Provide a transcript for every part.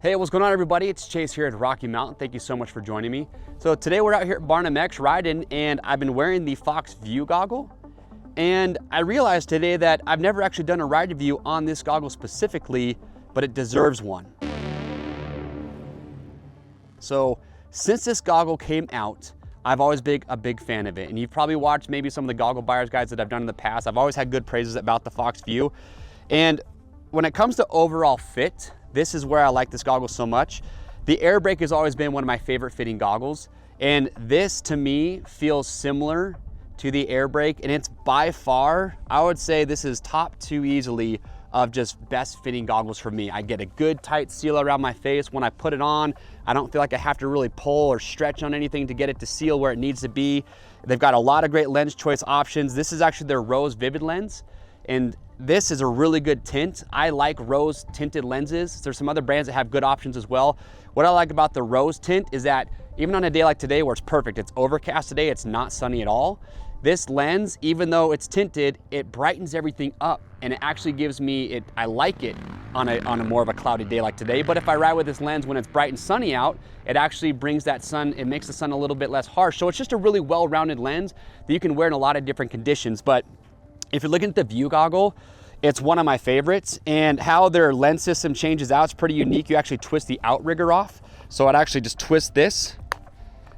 Hey, what's going on everybody? It's Chase here at Rocky Mountain. Thank you so much for joining me. So today we're out here at Barnum X riding, and I've been wearing the Fox Vue goggle. And I realized today that I've never actually done a ride review on this goggle specifically, but it deserves one. So since this goggle came out, I've always been a big fan of it. And you've probably watched maybe some of the goggle buyers guides that I've done in the past. I've always had good praises about the Fox Vue. And when it comes to overall fit, this is where I like this goggle so much. The air brake has always been one of my favorite fitting goggles. And this to me feels similar to the air brake. And it's by far, I would say this is top two easily of just best fitting goggles for me. I get a good tight seal around my face. When I put it on, I don't feel like I have to really pull or stretch on anything to get it to seal where it needs to be. They've got a lot of great lens choice options. This is actually their rose vivid lens. And this is a really good tint. I like rose tinted lenses. There's some other brands that have good options as well. What I like about the rose tint is that even on a day like today where it's perfect, it's overcast today, it's not sunny at all, this lens, even though it's tinted, it brightens everything up and it actually gives me, I like it on a more of a cloudy day like today. But if I ride with this lens when it's bright and sunny out, it actually brings that sun, it makes the sun a little bit less harsh. So it's just a really well-rounded lens that you can wear in a lot of different conditions. But if you're looking at the Vue goggle, it's one of my favorites, and how their lens system changes out, it's pretty unique. You actually twist the outrigger off. So I'd actually just twist this,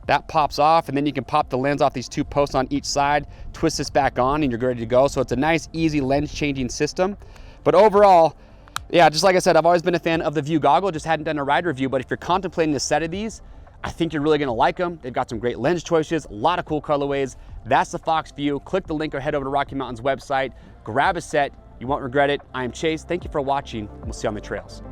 that pops off, and then you can pop the lens off these two posts on each side, twist this back on, and you're ready to go. So it's a nice, easy lens changing system. But overall, yeah, just like I said, I've always been a fan of the Vue goggle, just hadn't done a ride review. But if you're contemplating a set of these, I think you're really gonna like them. They've got some great lens choices, a lot of cool colorways. That's the Fox Vue. Click the link or head over to Rocky Mountain's website, grab a set. You won't regret it. I am Chase. Thank you for watching. We'll see you on the trails.